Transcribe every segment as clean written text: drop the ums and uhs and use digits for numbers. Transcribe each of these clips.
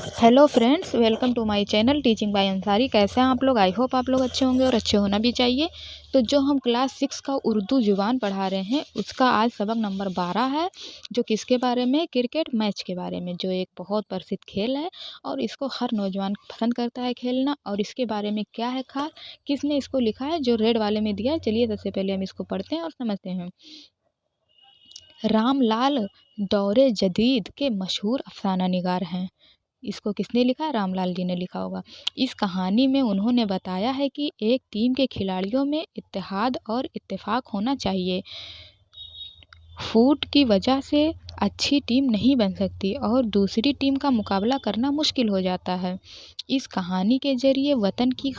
Hello friends, welcome to my channel teaching by Ansari. कैसे हैं आप लोग? आई होप आप लोग अच्छे होंगे और अच्छे होना भी चाहिए। तो जो हम क्लास 6 का उर्दू ज़ुबान पढ़ा रहे हैं उसका आज सबक नंबर 12 है, जो किसके बारे में? क्रिकेट मैच के बारे में, जो एक बहुत प्रसिद्ध खेल है और इसको हर नौजवान पसंद करता है खेलना। और इसके बारे में क्या है खास, किसने इसको लिखा है, जो रेड वाले में दिया है। चलिए सबसे पहले हम इसको पढ़ते हैं और समझते हैं। रामलाल दौरे जदीद के मशहूर अफसाना निगार हैं। इसको किसने लिखा है? रामलाल जी ने लिखा होगा। इस कहानी में उन्होंने बताया है कि एक टीम के खिलाड़ियों में इत्तेहाद और इत्तेफाक होना चाहिए। फूट की वजह से अच्छी टीम नहीं बन सकती और दूसरी टीम का मुकाबला करना मुश्किल हो जाता है। इस कहानी के ज़रिए वतन की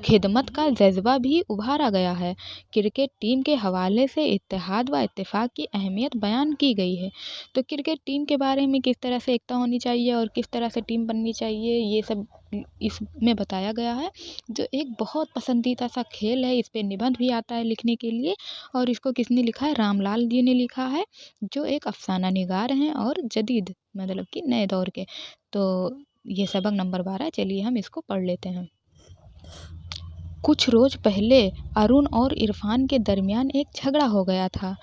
खिदमत का जज्बा भी उभारा गया है। क्रिकेट टीम के हवाले से इत्तेहाद व इत्तेफाक की अहमियत बयान की गई है। तो क्रिकेट टीम के बारे में किस तरह से एकता होनी चाहिए और किस तरह से टीम बननी चाहिए, ये सब इसमें बताया गया है। जो एक बहुत पसंदीदा सा खेल है, इस पे निबंध भी आता है लिखने के लिए। और इसको किसने लिखा है? रामलाल जी ने लिखा है, जो एक अफसाना निगार हैं और जदीद मतलब कि नए दौर के। तो ये सबक नंबर 12 है। चलिए हम इसको पढ़ लेते हैं। कुछ रोज पहले अरुण और इरफान के दरमियान एक झगड़ा हो गया था।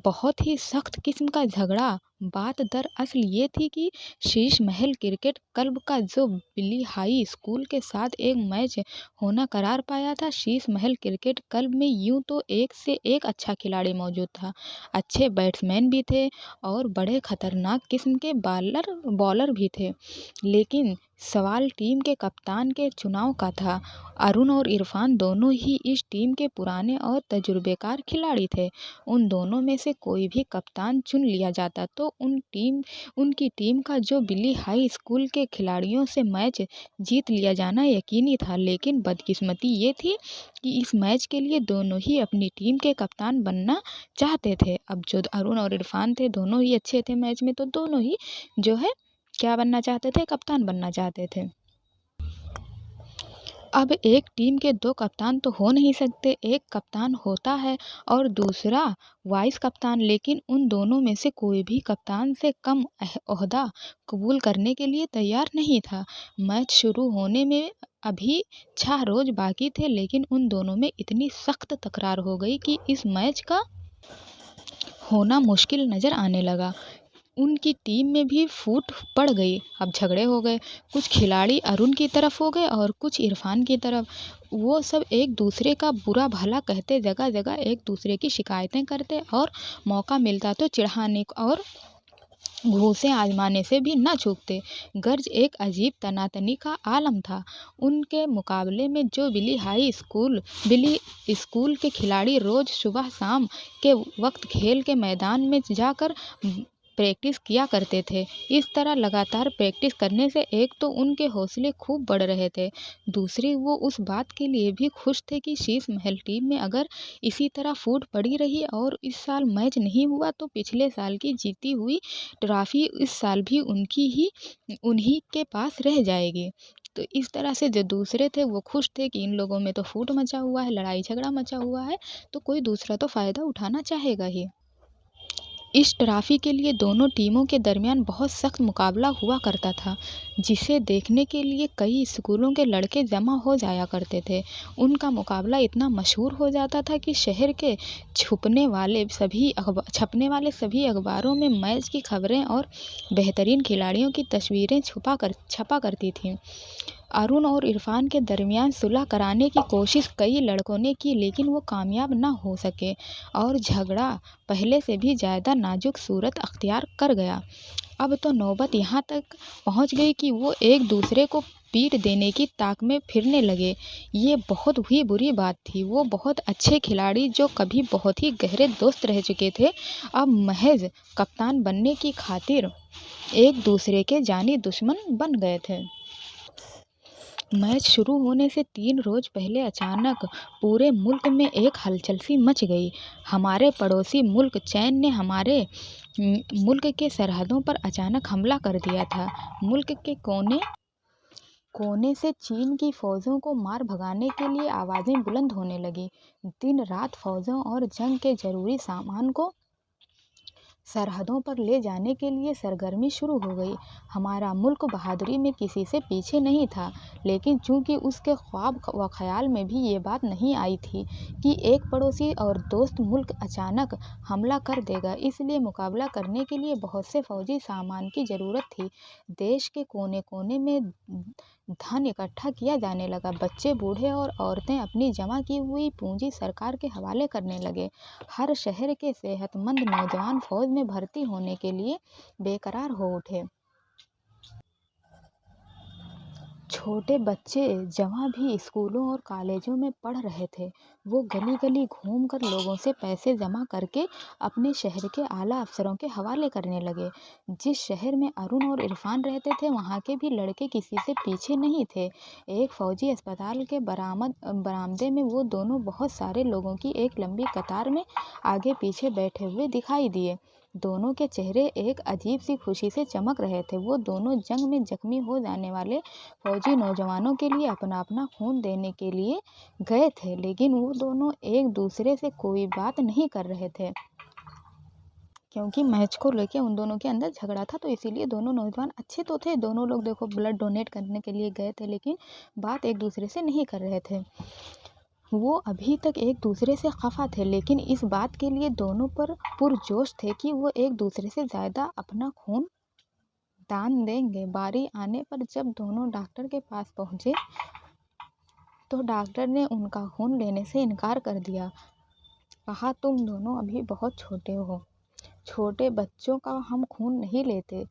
बहुत ही सख्त किस्म का झगड़ा। बात दरअसल ये थी कि शीश महल क्रिकेट क्लब का जो बिली हाई स्कूल के साथ एक मैच होना करार पाया था। शीश महल क्रिकेट क्लब में यूं तो एक से एक अच्छा खिलाड़ी मौजूद था, अच्छे बैट्समैन भी थे और बड़े खतरनाक किस्म के बॉलर भी थे। लेकिन सवाल टीम के कप्तान के चुनाव का था। अरुण और इरफान दोनों ही इस टीम के पुराने और तजुर्बेकार खिलाड़ी थे। उन दोनों में से कोई भी कप्तान चुन लिया जाता तो उनकी टीम का जो बिली हाई स्कूल के खिलाड़ियों से मैच जीत लिया जाना यकीनी था। लेकिन बदकिस्मती ये थी कि इस मैच के लिए दोनों ही अपनी टीम के कप्तान बनना चाहते थे। अब जो अरुण और इरफान थे, दोनों ही अच्छे थे मैच में, तो दोनों ही जो है क्या बनना चाहते थे? कप्तान बनना चाहते थे। अब एक टीम के दो कप्तान तो हो नहीं सकते, एक कप्तान होता है और दूसरा वाइस कप्तान। लेकिन उन दोनों में से कोई भी कप्तान से कम ओहदा कबूल करने के लिए तैयार नहीं था। मैच शुरू होने में अभी 6 रोज बाकी थे, लेकिन उन दोनों में इतनी सख्त तकरार हो गई कि इस मैच का होना मुश्किल नज़र आने लगा। उनकी टीम में भी फूट पड़ गई। अब झगड़े हो गए, कुछ खिलाड़ी अरुण की तरफ हो गए और कुछ इरफान की तरफ। वो सब एक दूसरे का बुरा भला कहते, जगह जगह एक दूसरे की शिकायतें करते और मौका मिलता तो चिढ़ाने और घूंसे आजमाने से भी न चूकते। गर्ज एक अजीब तनातनी का आलम था। उनके मुकाबले में जो बिली स्कूल के खिलाड़ी रोज सुबह शाम के वक्त खेल के मैदान में जाकर प्रैक्टिस किया करते थे। इस तरह लगातार प्रैक्टिस करने से एक तो उनके हौसले खूब बढ़ रहे थे, दूसरी वो उस बात के लिए भी खुश थे कि शीश महल टीम में अगर इसी तरह फूट पड़ी रही और इस साल मैच नहीं हुआ तो पिछले साल की जीती हुई ट्रॉफी इस साल भी उन्हीं के पास रह जाएगी। तो इस तरह से जो दूसरे थे वो खुश थे कि इन लोगों में तो फूट मचा हुआ है, लड़ाई झगड़ा मचा हुआ है, तो कोई दूसरा तो फ़ायदा उठाना चाहेगा ही। इस ट्रॉफी के लिए दोनों टीमों के दरमियान बहुत सख्त मुकाबला हुआ करता था, जिसे देखने के लिए कई स्कूलों के लड़के जमा हो जाया करते थे। उनका मुकाबला इतना मशहूर हो जाता था कि शहर के छपने वाले सभी अखबारों में मैच की खबरें और बेहतरीन खिलाड़ियों की तस्वीरें छपा करती थीं। अरुण और इरफान के दरमियान सुलह कराने की कोशिश कई लड़कों ने की, लेकिन वो कामयाब न हो सके और झगड़ा पहले से भी ज़्यादा नाजुक सूरत अख्तियार कर गया। अब तो नौबत यहाँ तक पहुँच गई कि वो एक दूसरे को पीट देने की ताक में फिरने लगे। ये बहुत ही बुरी बात थी। वो बहुत अच्छे खिलाड़ी, जो कभी बहुत ही गहरे दोस्त रह चुके थे, अब महज कप्तान बनने की खातिर एक दूसरे के जानी दुश्मन बन गए थे। मैच शुरू होने से 3 रोज पहले अचानक पूरे मुल्क में एक हलचल सी मच गई। हमारे पड़ोसी मुल्क चीन ने हमारे मुल्क के सरहदों पर अचानक हमला कर दिया था। मुल्क के कोने कोने से चीन की फौजों को मार भगाने के लिए आवाज़ें बुलंद होने लगीं। दिन रात फौजों और जंग के जरूरी सामान को सरहदों पर ले जाने के लिए सरगर्मी शुरू हो गई। हमारा मुल्क बहादुरी में किसी से पीछे नहीं था, लेकिन चूंकि उसके ख्वाब व ख्याल में भी ये बात नहीं आई थी कि एक पड़ोसी और दोस्त मुल्क अचानक हमला कर देगा, इसलिए मुकाबला करने के लिए बहुत से फौजी सामान की ज़रूरत थी। देश के कोने कोने में धन इकट्ठा किया जाने लगा। बच्चे, बूढ़े और औरतें अपनी जमा की हुई पूंजी सरकार के हवाले करने लगे। हर शहर के सेहतमंद नौजवान फौज में भर्ती होने के लिए बेकरार हो उठे। छोटे बच्चे जवां भी स्कूलों और कॉलेजों में पढ़ रहे थे। वो गली गली घूमकर लोगों से पैसे जमा करके अपने शहर के आला अफसरों के हवाले करने लगे। जिस शहर में अरुण और इरफान रहते थे, वहाँ के भी लड़के किसी से पीछे नहीं थे। एक फौजी अस्पताल के बरामदे में वो दोनों बहुत सारे लोगों की एक लंबी कतार में आगे पीछे बैठे हुए दिखाई दिए। दोनों के चेहरे एक अजीब सी खुशी से चमक रहे थे। वो दोनों जंग में जख्मी हो जाने वाले फौजी नौजवानों के लिए अपना अपना खून देने के लिए गए थे, लेकिन वो दोनों एक दूसरे से कोई बात नहीं कर रहे थे, क्योंकि मैच को लेके उन दोनों के अंदर झगड़ा था। तो इसीलिए दोनों नौजवान अच्छे तो थे, दोनों लोग देखो ब्लड डोनेट करने के लिए गए थे, लेकिन बात एक दूसरे से नहीं कर रहे थे। वो अभी तक एक दूसरे से खफा थे, लेकिन इस बात के लिए दोनों पर पुरजोश थे कि वो एक दूसरे से ज़्यादा अपना खून दान देंगे। बारी आने पर जब दोनों डॉक्टर के पास पहुंचे तो डॉक्टर ने उनका खून लेने से इनकार कर दिया। कहा, तुम दोनों अभी बहुत छोटे हो, छोटे बच्चों का हम खून नहीं लेते।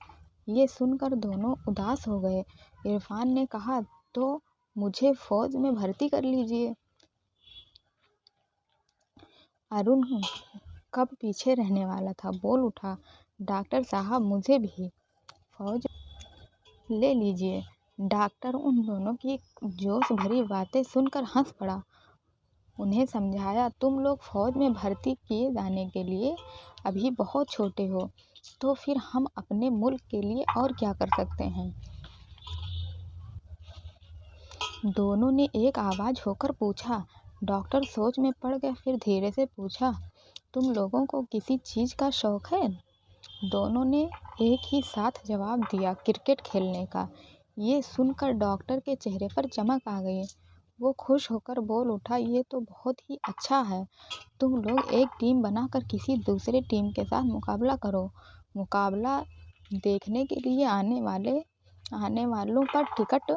ये सुनकर दोनों उदास हो गए। इरफान ने कहा, तो मुझे फौज में भर्ती कर लीजिए। अरुण कब पीछे रहने वाला था, बोल उठा, डॉक्टर साहब मुझे भी फौज ले लीजिए। डॉक्टर उन दोनों की जोश भरी बातें सुनकर हंस पड़ा। उन्हें समझाया, तुम लोग फौज में भर्ती किए जाने के लिए अभी बहुत छोटे हो, तो फिर हम अपने मुल्क के लिए और क्या कर सकते हैं। दोनों ने एक आवाज़ होकर पूछा। डॉक्टर सोच में पड़ गए, फिर धीरे से पूछा, तुम लोगों को किसी चीज़ का शौक़ है। दोनों ने एक ही साथ जवाब दिया, क्रिकेट खेलने का। ये सुनकर डॉक्टर के चेहरे पर चमक आ गई। वो खुश होकर बोल उठा, ये तो बहुत ही अच्छा है। तुम लोग एक टीम बनाकर किसी दूसरे टीम के साथ मुकाबला करो। मुकाबला देखने के लिए आने वालों पर टिकट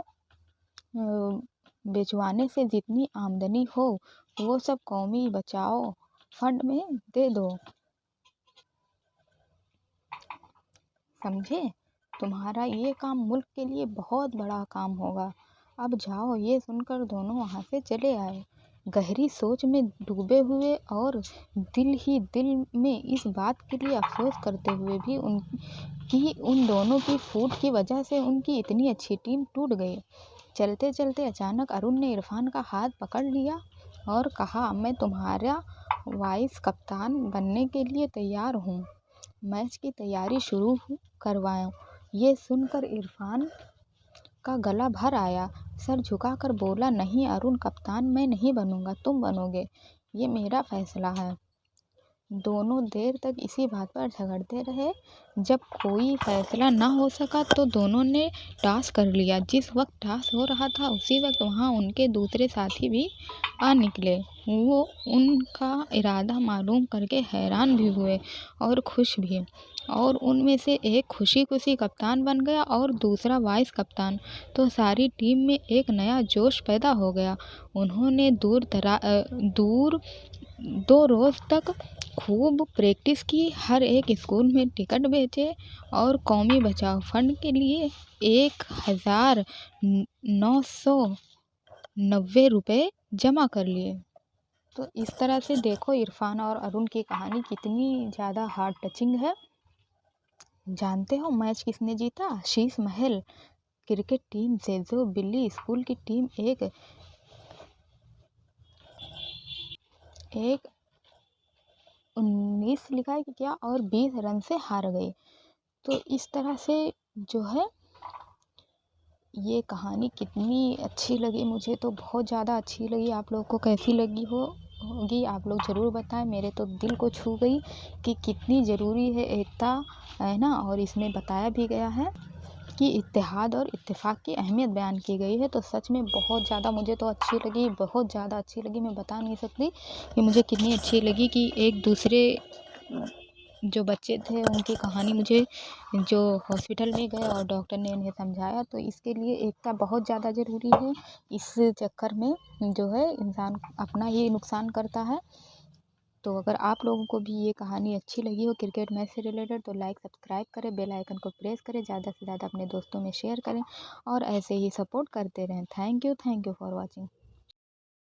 बेचवाने से जितनी आमदनी हो वो सब कौमी बचाओ फंड में दे दो, समझे। तुम्हारा ये काम मुल्क के लिए बहुत बड़ा काम होगा। अब जाओ। ये सुनकर दोनों वहाँ से चले आए, गहरी सोच में डूबे हुए और दिल ही दिल में इस बात के लिए अफसोस करते हुए भी उन दोनों की फूट की वजह से उनकी इतनी अच्छी टीम टूट गई। चलते चलते अचानक अरुण ने इरफान का हाथ पकड़ लिया और कहा, मैं तुम्हारा वाइस कप्तान बनने के लिए तैयार हूँ। मैच की तैयारी शुरू करवाएं। ये सुनकर इरफान का गला भर आया। सर झुकाकर बोला, नहीं अरुण, कप्तान मैं नहीं बनूंगा, तुम बनोगे, ये मेरा फैसला है। दोनों देर तक इसी बात पर झगड़ते रहे। जब कोई फैसला ना हो सका तो दोनों ने टॉस कर लिया। जिस वक्त टॉस हो रहा था उसी वक्त वहाँ उनके दूसरे साथी भी आ निकले। वो उनका इरादा मालूम करके हैरान भी हुए और खुश भी, और उनमें से एक खुशी खुशी कप्तान बन गया और दूसरा वाइस कप्तान। तो सारी टीम में एक नया जोश पैदा हो गया। उन्होंने 2 रोज़ तक खूब प्रैक्टिस की, हर एक स्कूल में टिकट बेचे और कौमी बचाव फंड के लिए 1990 रुपये जमा कर लिए। तो इस तरह से देखो इरफान और अरुण की कहानी कितनी ज़्यादा हार्ट टचिंग है। जानते हो मैच किसने जीता? शीश महल क्रिकेट टीम से, जो बिल्ली स्कूल की टीम एक 19 लिखा है कि क्या, और 20 रन से हार गई। तो इस तरह से जो है ये कहानी कितनी अच्छी लगी, मुझे तो बहुत ज़्यादा अच्छी लगी। आप लोगों को कैसी लगी होगी आप लोग ज़रूर बताएं। मेरे तो दिल को छू गई कि कितनी ज़रूरी है एकता, है ना। और इसमें बताया भी गया है कि इत्तेहाद और इत्तेफाक की अहमियत बयान की गई है। तो सच में बहुत ज़्यादा मुझे तो अच्छी लगी, बहुत ज़्यादा अच्छी लगी। मैं बता नहीं सकती कि मुझे कितनी अच्छी लगी कि एक दूसरे जो बच्चे थे उनकी कहानी मुझे, जो हॉस्पिटल में गए और डॉक्टर ने उन्हें समझाया, तो इसके लिए एकता बहुत ज़्यादा ज़रूरी है। इस चक्कर में जो है इंसान अपना ही नुकसान करता है। तो अगर आप लोगों को भी ये कहानी अच्छी लगी हो क्रिकेट मैच से रिलेटेड, तो लाइक सब्सक्राइब करें, बेल आइकन को प्रेस करें, ज़्यादा से ज़्यादा अपने दोस्तों में शेयर करें और ऐसे ही सपोर्ट करते रहें। Thank you for watching.